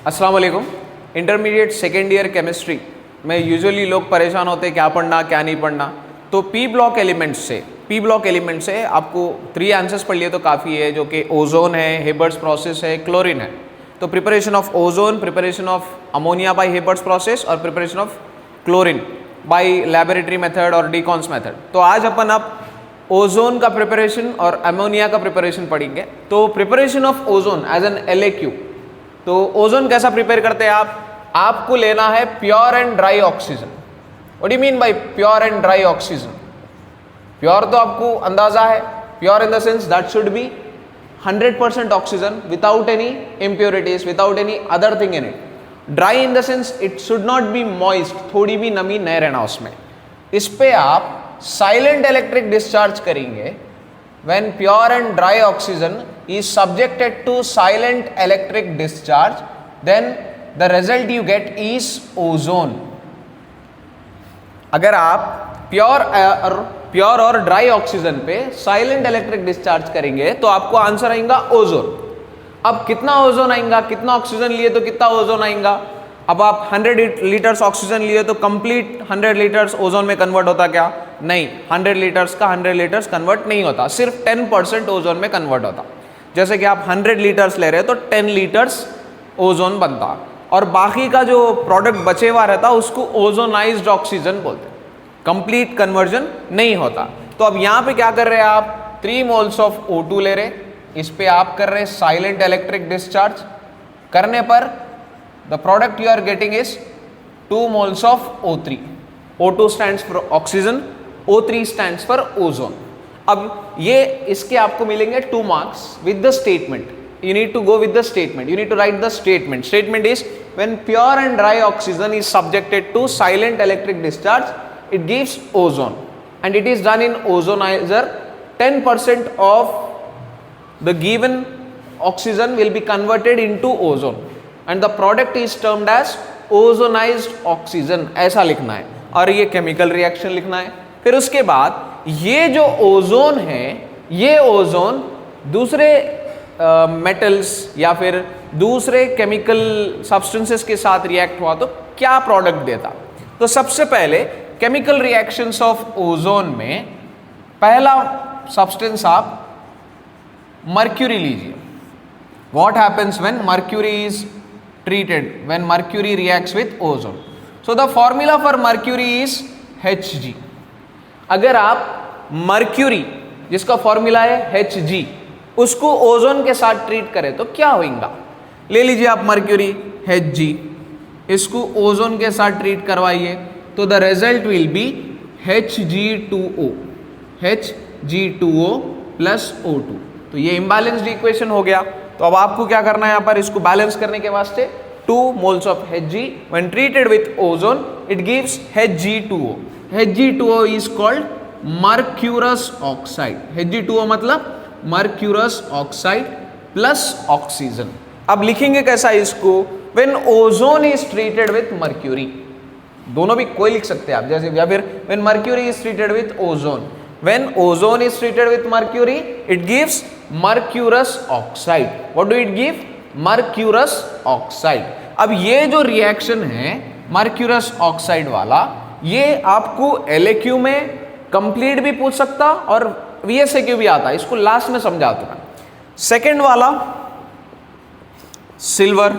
अस्सलाम वालेकुम। Intermediate second year chemistry में यूजुअली लोग परेशान होते हैं क्या पढ़ना क्या नहीं पढ़ना। तो पी ब्लॉक एलिमेंट से आपको 3 आंसर्स पढ़ लिए तो काफ़ी है, जो कि ओजोन है, हेबर्ट्स प्रोसेस है, क्लोरीन है। तो preparation of ozone, preparation of ammonia by Haber's process और preparation of chlorine by laboratory method और डीकॉन्स मेथड। तो आज अपन अब ओजोन का प्रिपरेशन और अमोनिया का प्रिपरेशन पढ़ेंगे। तो preparation of ozone as an LAQ। तो ओजोन कैसा प्रिपेयर करते हैं आपको लेना है pure and dry oxygen. What do you mean by pure and dry oxygen? Pure तो आपको अंदाजा है, pure in the sense that should be 100% oxygen without any impurities, without any other thing in it. Dry in the sense it should not be moist, थोड़ी भी नमी नहीं रहना उसमें। इस पे आप साइलेंट इलेक्ट्रिक डिस्चार्ज करेंगे। when pure and dry oxygen is subjected to silent electric discharge, then the result you get is ozone. अगर आप प्योर और ड्राई ऑक्सीजन पे साइलेंट इलेक्ट्रिक डिस्चार्ज करेंगे तो आपको आंसर आएगा ओजोन। अब कितना ओजोन आएगा, कितना ऑक्सीजन लिए तो कितना ओजोन आएगा? अब आप 100 लीटर्स ऑक्सीजन लिए तो कंप्लीट 100 लीटर्स ओजोन में कन्वर्ट होता क्या? नहीं, 100 लीटर्स का 100 लीटर्स कन्वर्ट नहीं होता, सिर्फ 10% ओजोन में कन्वर्ट होता। जैसे कि आप 100 लीटर्स ले रहे हैं तो 10 लीटर्स ओजोन बनता और बाकी का जो प्रोडक्ट बचे हुआ रहता उसको ओजोनाइज्ड ऑक्सीजन बोलते हैं। कंप्लीट कन्वर्जन नहीं होता। तो अब यहाँ पे क्या कर रहे हैं आप? 3 मोल्स ऑफ O2 ले रहे, इस पे आप कर रहे साइलेंट इलेक्ट्रिक डिस्चार्ज। करने पर the product you are getting is 2 moles of O3. O2 stands for oxygen, O3 stands for ozone. अब ये इसके आपको मिलेंगे 2 marks with the statement. You need to go with the statement. You need to write the statement. Statement is when pure and dry oxygen is subjected to silent electric discharge, it gives ozone, and it is done in ozonizer. 10% of the given oxygen will be converted into ozone. And the product is termed as ozonized oxygen, ऐसा लिखना है और ये chemical reaction लिखना है। फिर उसके बाद ये जो ओजोन है, ये ओजोन दूसरे मेटल्स या फिर दूसरे केमिकल सब्सटेंसेस के साथ रिएक्ट हुआ तो क्या प्रोडक्ट देता? तो सबसे पहले केमिकल रिएक्शंस ऑफ ओजोन में पहला सब्सटेंस आप मर्क्यूरी लीजिए। What happens when mercury is treated, when mercury reacts with ozone? So the formula for mercury is Hg. अगर आप मर्क्यूरी जिसका फॉर्मूला है Hg उसको ओजोन के साथ ट्रीट करें तो क्या होगा? ले लीजिए आप मर्क्यूरी Hg, इसको ओजोन के साथ ट्रीट करवाइए तो the result will be Hg2O, Hg2O plus O2। तो ये इम्बैलेंस्ड इक्वेशन हो गया। तो अब आपको क्या करना है यहाँ पर, इसको बैलेंस करने के वास्ते 2 moles of Hg when treated with ozone it gives Hg2O. Hg2O is called mercurous oxide. Hg2O मतलब mercurous oxide plus oxygen. अब लिखेंगे कैसा इसको? when ozone is treated with mercury, दोनों भी कोई लिख सकते हैं आप, जैसे या फिर when mercury is treated with ozone. When ozone is treated with mercury, it gives mercurous oxide. What do it give? Mercurous oxide. अब ये जो रिएक्शन है mercurous oxide वाला, ये आपको LAQ में कंप्लीट भी पूछ सकता और VSAQ भी आता है, इसको लास्ट में समझा दूंगा। सेकेंड वाला सिल्वर,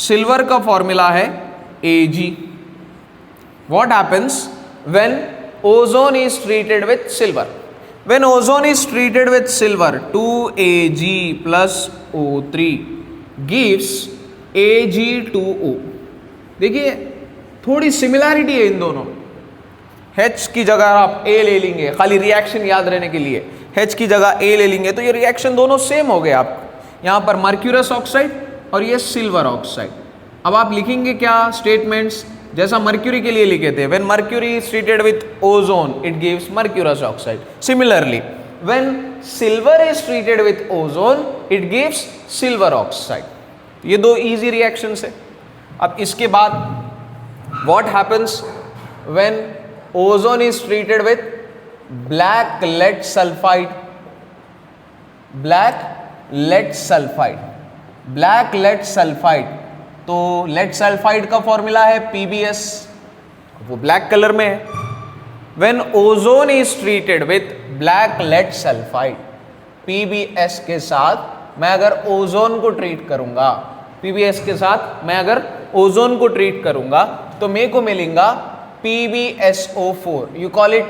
सिल्वर का फॉर्मूला है Ag. What happens when ozone is treated with silver? When ozone is treated with silver, 2Ag plus O3 gives Ag2O. देखिए थोड़ी सिमिलैरिटी है इन दोनों। H की जगह आप A ले लेंगे, खाली रिएक्शन याद रहने के लिए H की जगह A ले लेंगे तो ये रिएक्शन दोनों सेम हो गए। आप यहाँ पर मर्क्यूरस ऑक्साइड और ये सिल्वर ऑक्साइड। अब आप लिखेंगे क्या स्टेटमेंट्स? जैसा मर्क्यूरी के लिए लिखे थे, when mercury is treated with ozone it gives mercurous oxide. Similarly, when silver is treated with ozone it gives silver oxide. ये 2 easy reactions है। अब इसके बाद what happens when ozone is treated with black lead sulfide? black lead sulfide black lead sulphide, तो lead sulphide का formula है PbS, वो black colour में है। When ozone is treated with black lead sulphide, PbS के साथ मैं अगर ओजोन को ट्रीट करूंगा, PbS के साथ मैं अगर ओजोन को ट्रीट करूंगा तो मेरे को मिलेगा PbSO4, you call it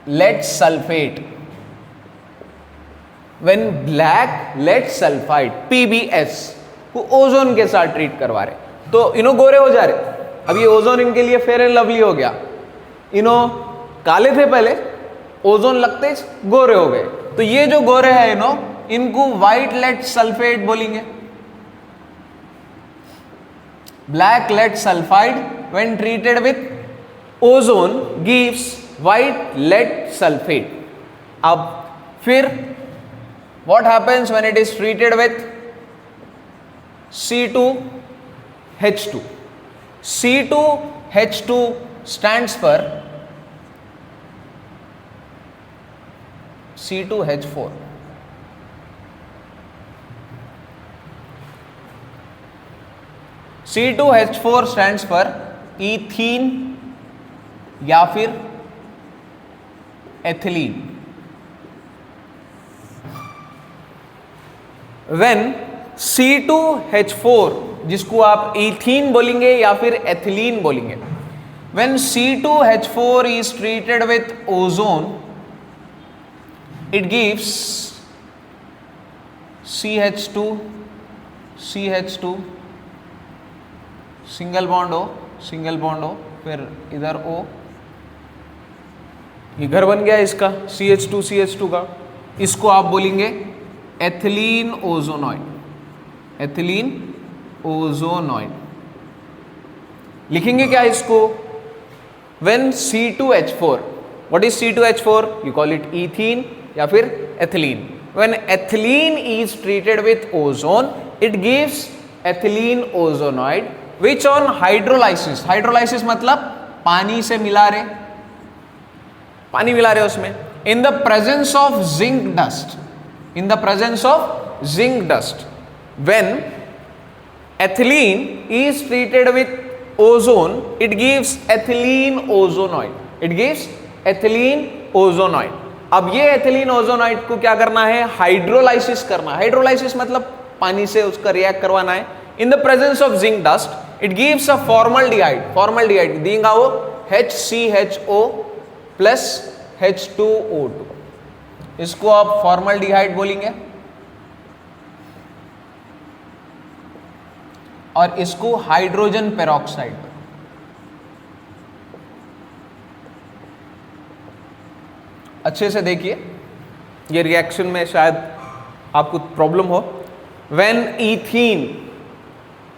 lead sulphate. When black lead sulphide PbS को ओजोन के साथ ट्रीट करवा रहे तो इनो गोरे हो जा रहे। अब ये ओजोन इनके लिए फेयर एंड लवली हो गया, इनो काले थे पहले, ओजोन लगते ही गोरे हो गए। तो ये जो गोरे हैं इनको व्हाइट लेड सल्फेट बोलेंगे। Black lead sulphide when treated with ozone gives white lead sulphate. अब फिर what happens when it is treated with C2H2? C2H2 stands for C2H4. C2H4 stands for ethene या फिर एथिलीन। When C2H4, जिसको आप ethene बोलेंगे या फिर ethylene बोलेंगे, when C2H4 is treated with ozone, it gives CH2, CH2, single bond हो, फिर इधर O, ये घर बन गया इसका CH2 CH2 का। इसको आप बोलेंगे एथिलीन ओजोनॉइड, एथिलीन ओजोनॉइड। लिखेंगे क्या इसको? When C2H4, what is C2H4? You call it ethene या फिर ethylene. When ethylene is treated with ozone, it gives ethylene ozonoid, which on hydrolysis, hydrolysis मतलब पानी से मिला रहे, पानी मिला रहे उसमें, in the presence of zinc dust, in the presence of zinc dust, when ethylene is treated with ozone, it gives ethylene ozonoid, it gives ethylene ozonoid। अब ये एथिलीन ओजोनाइड को क्या करना है? हाइड्रोलाइसिस करना है। हाइड्रोलाइसिस मतलब पानी से उसका रिएक्ट करवाना है। In the presence of zinc dust it gives a formaldehyde, formaldehyde देगा वो HCHO प्लस H2O2, इसको आप फॉर्मल्डिहाइड बोलेंगे। और इसको हाइड्रोजन पेरोक्साइड, अच्छे से देखिए ये रिएक्शन में शायद आपको प्रॉब्लम हो। व्हेन ईथीन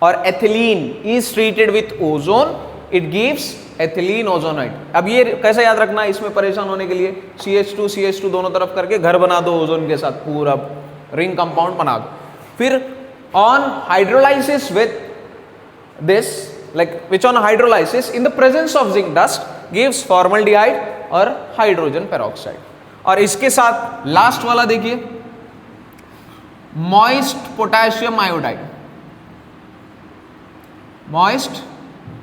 और ethylene is treated with ozone it gives ethylene ozonide. अब ये कैसे याद रखना है, इसमें परेशान होने के लिए CH2 CH2 दोनों तरफ करके घर बना दो ओजोन के साथ, पूरा रिंग कंपाउंड बना दो। फिर on hydrolysis with this, like which on hydrolysis in the presence of zinc dust gives formaldehyde और हाइड्रोजन पेरोक्साइड। और इसके साथ लास्ट वाला देखिए moist potassium iodide, moist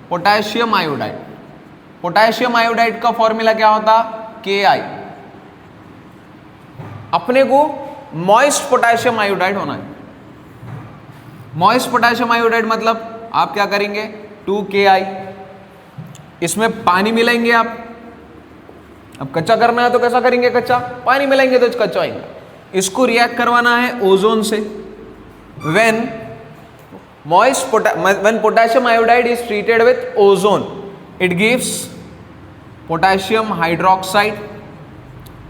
potassium iodide. Potassium iodide का फॉर्मूला क्या होता? Ki। अपने को मॉइस्ट पोटेशियम आयोडाइड होना है। मॉइस्ट पोटेशियम आयोडाइड मतलब आप क्या करेंगे? 2Ki, इसमें पानी मिलाएंगे आप। अब कच्चा करना है तो कैसा करेंगे? कच्चा पानी मिलाएंगे तो कच्चा आएगा। इसको रिएक्ट करवाना है ओजोन से। When potassium iodide is treated with ozone it gives potassium hydroxide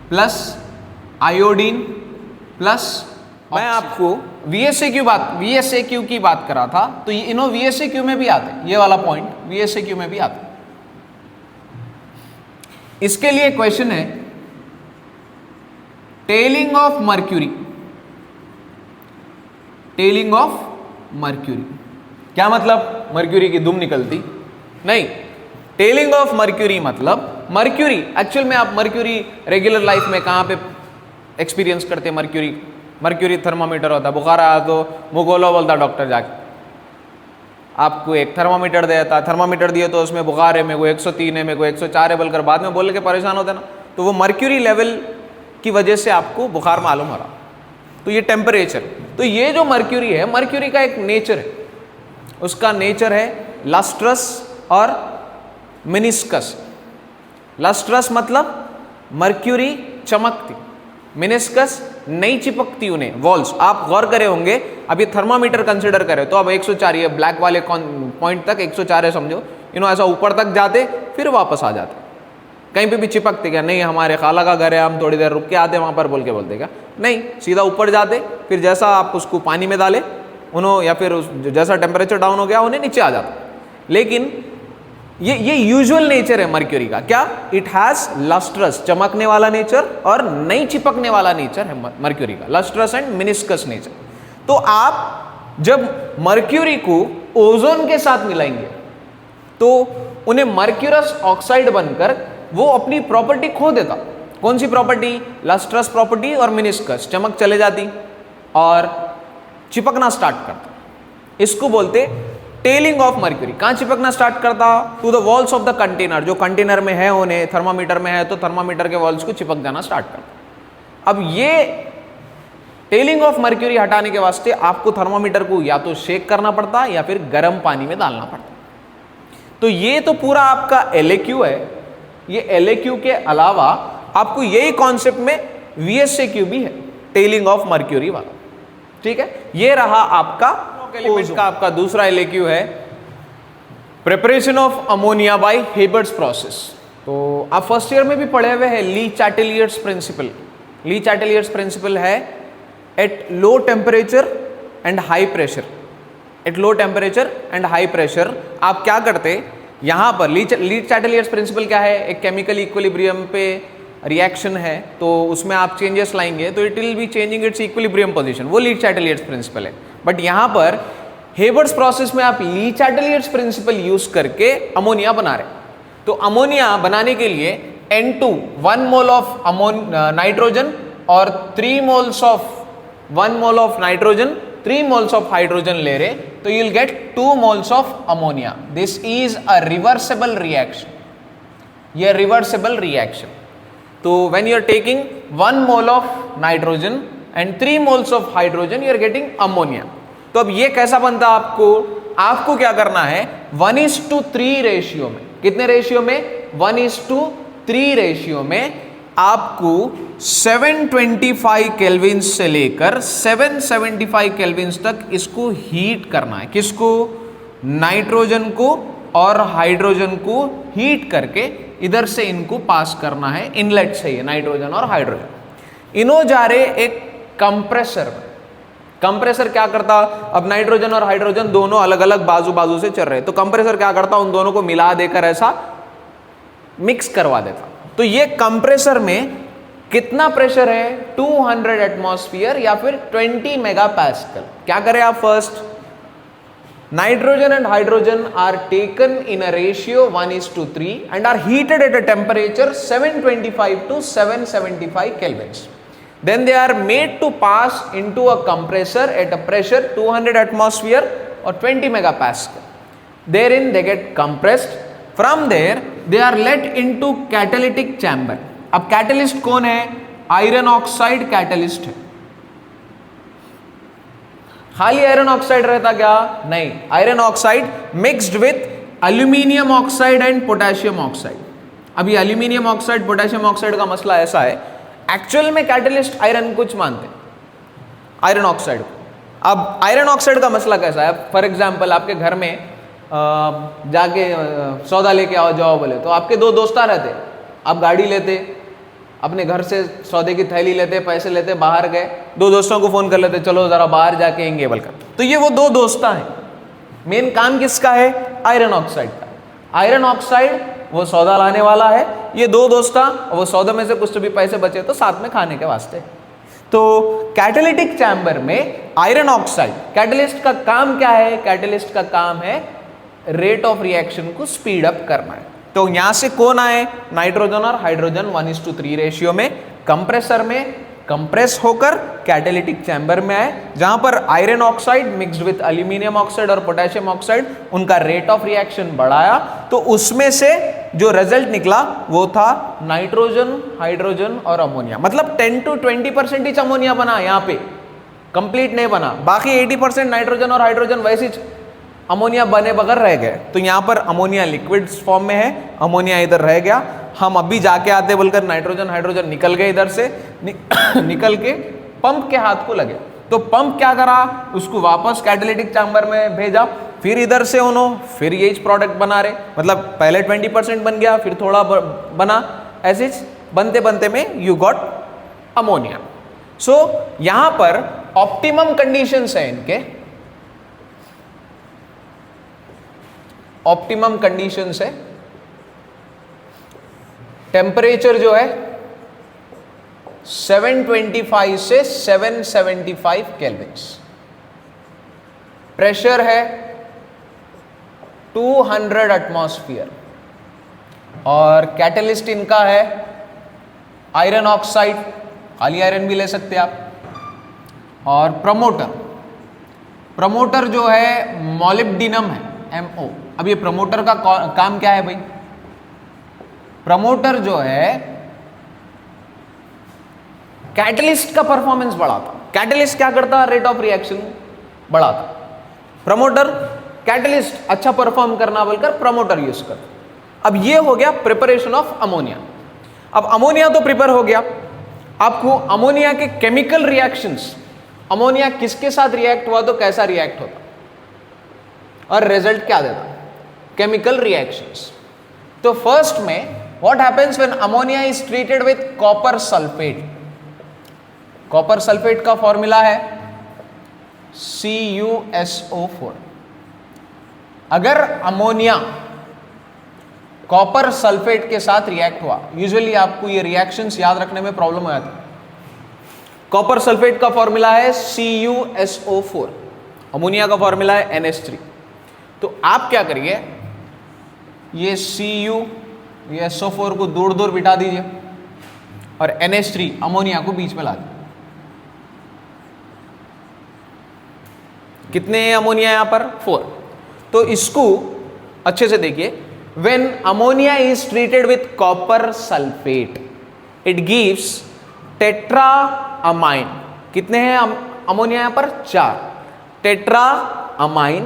plus iodine plus. मैं आपको VSAQ की बात करा था, तो ये इनो VSAQ में भी आते हैं, ये वाला पॉइंट VSAQ में भी आता है। इसके लिए क्वेश्चन है telling of mercury, telling of mercury क्या मतलब? मर्क्यूरी की दुम निकलती नहीं। टेलिंग ऑफ मर्क्यूरी मतलब मर्क्यूरी, एक्चुअल में आप मर्क्यूरी रेगुलर लाइफ में कहां पे एक्सपीरियंस करते हैं? मर्क्यूरी मर्क्यूरी थर्मामीटर होता है, बुखार आया तो मुँह खोलो बोलता डॉक्टर जाके, आपको एक थर्मामीटर देता है, थर्मामीटर दिए तो उसमें बुखार है, मेरे को 103 है, मेरे को 104 है बोलकर बाद में बोल के परेशान होते ना, तो वो मर्क्यूरी लेवल की वजह से आपको बुखार मालूम हो रहा। तो ये टेम्परेचर, तो ये जो मर्क्यूरी है, मर्क्यूरी का एक नेचर है, उसका नेचर है लस्ट्रस और मिनिस्कस। लस्ट्रस मतलब मर्क्यूरी चमकती, मिनिस्कस नहीं चिपकती उन्हें वॉल्स। आप गौर करे होंगे, अब ये थर्मामीटर कंसिडर करें तो अब 104, ये ब्लैक वाले पॉइंट तक 104 है समझो, ऐसा ऊपर तक जाते फिर वापस आ जाते, कहीं पे भी चिपकते क्या? नहीं, हमारे खाला का घर है, हम थोड़ी देर रुक के आते वहाँ पर बोल के बोलते क्या? नहीं, सीधा ऊपर जाते, फिर जैसा आप उसको पानी में डाले उन्होंने, या फिर जैसा टेम्परेचर डाउन हो गया उन्हें नीचे आ जाता। लेकिन ये यूजुअल नेचर है मर्क्यूरी का, क्या? इट हैज लस्ट्रस, चमकने वाला नेचर, और नहीं चिपकने वाला नेचर है मर्क्यूरी का, लस्ट्रस एंड मिनिस्कस नेचर। तो आप जब मर्क्यूरी को ओजोन के साथ मिलाएंगे तो उन्हें मर्क्यूरस ऑक्साइड बनकर वो अपनी प्रॉपर्टी खो देता। कौन सी प्रॉपर्टी? लस्ट्रस प्रॉपर्टी और मिनिस्कस, चमक चले जाती और चिपकना स्टार्ट करता। इसको बोलते टेलिंग ऑफ मर्क्यूरी। कहां चिपकना स्टार्ट करता? To the walls of the container, जो कंटेनर में है उन्हें, थर्मामीटर में है तो थर्मामीटर के वॉल्स को चिपक जाना स्टार्ट करता। अब ये टेलिंग ऑफ मर्क्यूरी हटाने के वास्ते आपको थर्मामीटर को या तो शेक करना पड़ता या फिर गर्म पानी में डालना पड़ता। तो ये तो पूरा आपका LAQ है। ये LAQ के अलावा आपको यही कॉन्सेप्ट में VSAQ भी है, टेलिंग ऑफ मर्क्यूरी वाला। ठीक है, ये रहा आपका एलिमेंट का आपका दूसरा LAQ है, preparation of ammonia by Haber's process. तो आप फर्स्ट ईयर में भी पढ़े हुए हैं Le Chatelier's principle. Le Chatelier's principle है at low temperature and high pressure. At low temperature and high pressure आप क्या करते, यहां पर ली चैटेलियर्स प्रिंसिपल क्या है? एक केमिकल इक्विलिब्रियम पे रिएक्शन है, तो उसमें आप चेंजेस लाएंगे तो it will be changing it's equilibrium position, वो ली चैटेलियर्स प्रिंसिपल है। बट यहां पर हेबर्ट्स प्रोसेस में आप ली चैटेलियर्स प्रिंसिपल यूज करके अमोनिया बना रहे। तो अमोनिया बनाने के लिए N2 1 मोल ऑफ नाइट्रोजन और 3 moles of 1 mole of nitrogen 3 moles of hydrogen ले रहे, तो you will get 2 moles of ammonia. This is a reversible reaction, ये रिवर्सिबल रिएक्शन। तो when you are taking 1 mole of nitrogen and 3 moles of hydrogen, you are getting ammonia. तो अब ये कैसा बनता आपको क्या करना है? 1:3 रेशियो में। कितने रेशियो में? 1:3 रेशियो में आपको 725 केल्विन से लेकर 775 केल्विन तक इसको हीट करना है। किसको? नाइट्रोजन को और हाइड्रोजन को हीट करके इधर से इनको पास करना है, इनलेट से, ये नाइट्रोजन और हाइड्रोजन इनो जा रहे एक कंप्रेसर में। कंप्रेसर क्या करता? अब नाइट्रोजन और हाइड्रोजन दोनों अलग अलग बाजू से चल रहे, तो कंप्रेसर क्या करता? उन दोनों को मिला देकर ऐसा मिक्स करवा देता। तो ये कंप्रेसर में कितना प्रेशर है? 200 एटमॉस्फेयर या फिर 20 मेगापास्कल। क्या करें आप? First, nitrogen and hydrogen are taken in a ratio 1:3 and are heated at a temperature 725 to 775 kelvins. Then they are made to pass into a compressor at a pressure 200 atmosphere or 20 megapascal. Therein they get compressed. From there they are let into catalytic chamber. अब catalyst कौन है? Iron oxide catalyst है। खाली iron oxide रहता क्या? नहीं, iron oxide mixed with aluminium oxide and potassium oxide. अभी aluminium oxide potassium oxide का मसला ऐसा है, एक्चुअल में कैटलिस्ट आयरन कुछ मानते हैं, आयरन ऑक्साइड को। अब आयरन ऑक्साइड का मसला कैसा है? फॉर एग्जाम्पल आपके घर में जाके सौदा लेके आओ जाओ बोले, तो आपके दो दोस्ता रहते, आप गाड़ी लेते, अपने घर से सौदे की थैली लेते, पैसे लेते, बाहर गए, दो दोस्तों को फोन कर लेते, चलो जरा बाहर जाके आएंगे बोलकर। तो ये वो दो दोस्ता हैं। मेन काम किसका है? आयरन ऑक्साइड का। आयरन ऑक्साइड वो सौदा लाने वाला है, ये दो दोस्ता वो सौदे में से कुछ तो भी पैसे बचे तो साथ में खाने के वास्ते। तो कैटालिटिक चैम्बर में आयरन ऑक्साइड, कैटलिस्ट का काम क्या है? कैटलिस्ट का काम है रेट ऑफ रिएक्शन को स्पीड अप करना है। तो यहां से कौन आए? नाइट्रोजन और हाइड्रोजन 1:3 रेशियो में। कंप्रेसर में कंप्रेस होकर कैटालिटिक चैम्बर में आए, जहां पर iron oxide mixed with aluminium oxide और पोटेशियम ऑक्साइड उनका रेट ऑफ रिएक्शन बढ़ाया, तो उसमें से जो रिजल्ट निकला वो था नाइट्रोजन, हाइड्रोजन और अमोनिया। मतलब 10 to 20% अमोनिया बना, यहां पे कंप्लीट नहीं बना, बाकी 80% नाइट्रोजन और हाइड्रोजन वैसे अमोनिया बने बगैर रह गए। तो यहां पर अमोनिया लिक्विड फॉर्म में है, अमोनिया इधर रह गया, हम अभी जाके आते बोलकर नाइट्रोजन हाइड्रोजन निकल गए इधर से, निकल के पंप के हाथ को लगे। तो पंप क्या करा, उसको वापस कैटालिटिक चैम्बर में भेजा, फिर इधर से उन्होंने फिर ये प्रोडक्ट बना रहे, मतलब पहले 20% बन गया, फिर थोड़ा बना, ऐसे बनते बनते में यू गॉट अमोनिया। सो यहां पर ऑप्टिमम कंडीशंस है इनके, ऑप्टिमम कंडीशंस है, टेम्परेचर जो है 725 से 775 केल्विन्स, प्रेशर है 200 एटमॉस्फेयर, और कैटलिस्ट इनका है आयरन ऑक्साइड, खाली आयरन भी ले सकते आप, और प्रमोटर जो है मॉलिब्डिनम है, MO। अब ये प्रमोटर का काम क्या है भाई, प्रमोटर जो है कैटलिस्ट का परफॉर्मेंस बढ़ाता। कैटलिस्ट क्या करता, रेट ऑफ रिएक्शन बढ़ाता, प्रमोटर कैटलिस्ट अच्छा परफॉर्म करना बोलकर प्रमोटर यूज करता। अब ये हो गया प्रिपरेशन ऑफ अमोनिया। अब अमोनिया तो प्रिपेयर हो गया, आपको अमोनिया के केमिकल रिएक्शंस, अमोनिया किसके साथ रिएक्ट हुआ तो कैसा रिएक्ट होता और रिजल्ट क्या देता, केमिकल रिएक्शंस। तो फर्स्ट में what happens when ammonia is treated with copper sulphate. Copper sulphate का फॉर्मूला है CuSO4। अगर अमोनिया कॉपर सल्फेट के साथ रिएक्ट हुआ, यूजुअली आपको ये रिएक्शंस याद रखने में प्रॉब्लम हो जाती है। कॉपर सल्फेट का फॉर्मूला है CuSO4, अमोनिया का फॉर्मूला है NH3। तो आप क्या करिए, ये ये SO4 को दूर दूर बिठा दीजिए और NH3 अमोनिया को बीच में ला दीजिए। कितने अमोनिया यहां पर, 4। तो इसको अच्छे से देखिए, when ammonia is treated with copper sulphate it gives tetra amine. कितने हैं अमोनिया यहां पर, 4। Tetra amine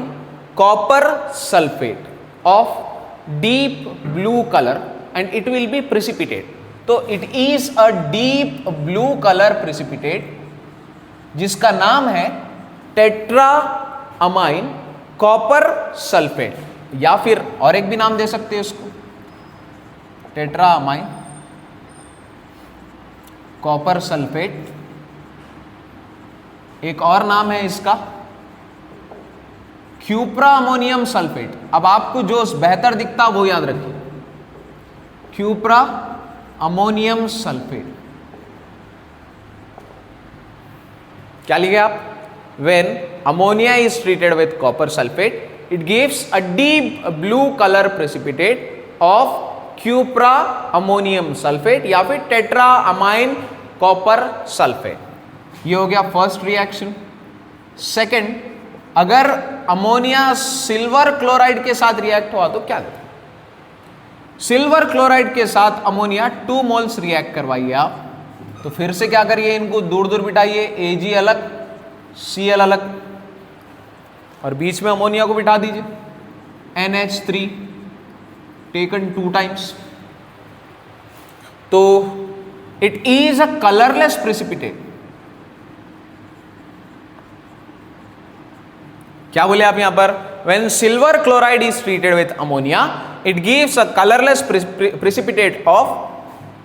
copper sulphate of deep blue colour and it will be precipitate. तो it is a deep blue colour precipitate जिसका नाम है tetra amine copper sulphate, या फिर और एक भी नाम दे सकते हैं उसको, टेट्रा अमाइन कॉपर सल्फेट। एक और नाम है इसका क्यूप्रा अमोनियम सल्फेट। अब आपको जो बेहतर दिखता वो याद रखिए, क्यूप्रा अमोनियम सल्फेट। क्या लिखे आप, when ammonia is treated with copper sulfate it gives a deep blue color precipitate of cupra ammonium sulfate या फिर टेट्रा अमाइन कॉपर सल्फेट। ये हो गया फर्स्ट रिएक्शन। सेकंड, अगर अमोनिया सिल्वर क्लोराइड के साथ रिएक्ट हुआ तो क्या देता, सिल्वर क्लोराइड के साथ अमोनिया 2 मोल्स रिएक्ट करवाइए आप। तो फिर से क्या करिए, इनको दूर दूर बिठाइए, Ag अलग Cl अलग, और बीच में अमोनिया को बिठा दीजिए, NH3 टेकन 2 टाइम्स। तो it is a colourless precipitate. क्या बोले आप यहां पर, when silver chloride is treated with ammonia it gives a colourless precipitate of,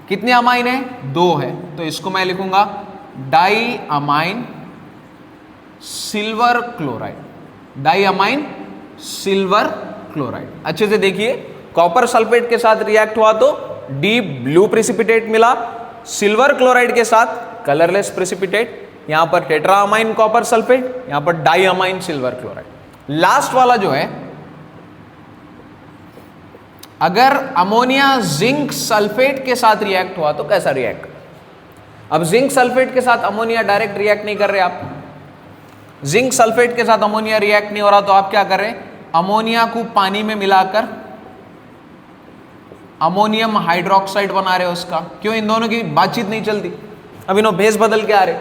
कितने अमाइन है, 2 है। तो इसको मैं लिखूंगा diamine silver chloride, diamine silver chloride. अच्छे से देखिए, कॉपर सल्फेट के साथ रिएक्ट हुआ तो डीप ब्लू प्रेसिपिटेट मिला, सिल्वर क्लोराइड के साथ कलरलेस प्रेसिपिटेट, यहां पर टेट्रा अमाइन कॉपर सल्फेट, यहां पर diamine silver chloride. Last वाला जो है, अगर अमोनिया जिंक सल्फेट के साथ रिएक्ट हुआ तो कैसा रिएक्ट। अब जिंक सल्फेट के साथ अमोनिया डायरेक्ट रिएक्ट नहीं कर रहे आप, जिंक सल्फेट के साथ अमोनिया रिएक्ट नहीं हो रहा, तो आप क्या कर रहे हैं, अमोनिया को पानी में मिलाकर अमोनियम हाइड्रोक्साइड बना रहे हो उसका। क्यों, इन दोनों की बातचीत नहीं चलती। अब इन्हों भेस बदल के आ रहे,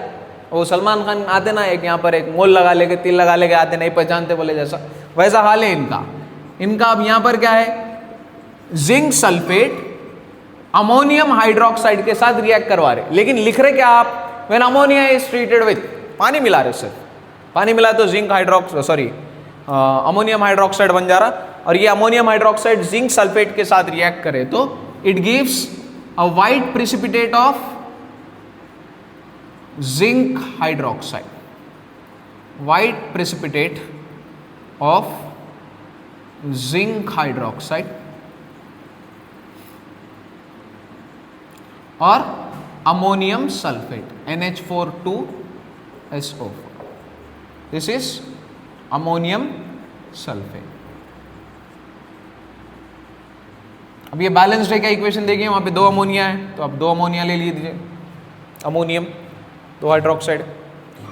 वो सलमान खान आते ना, एक यहाँ पर एक मोल लगा लेके तिल लगा लेके आते, नहीं पहचानते बोले जैसा, वैसा हाल है इनका। इनका अब यहाँ पर क्या है, जिंक सल्फेट अमोनियम हाइड्रोक्साइड के साथ रिएक्ट करवा रहे, लेकिन लिख रहे क्या आप, when ammonia is treated with, पानी मिला रहे, सिर्फ पानी मिला तो जिंक अमोनियम हाइड्रोक्साइड बन जा रहा, और ये अमोनियम हाइड्रोक्साइड जिंक सल्फेट के साथ रिएक्ट करे तो it gives a white precipitate of zinc hydroxide, white precipitate of zinc hydroxide और ammonium sulphate NH42SO4, this is ammonium sulphate. अब ये बैलेंस्ड है क्या, इक्वेशन देखिए, वहां पे 2 अमोनिया है तो आप 2 अमोनिया ले लीजिए, अमोनियम 2 हाइड्रोक्साइड।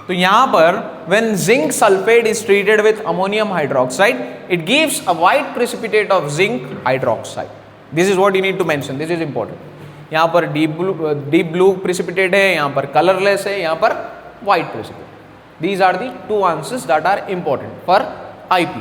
तो यहां पर when zinc sulphate is treated with ammonium hydroxide it gives a white precipitate of zinc hydroxide. This is what you need to mention, this is important. यहां पर डीप ब्लू प्रिसिपिटेट है, यहां पर colourless है, यहां पर white precipitate. These are the 2 answers that are important for IP.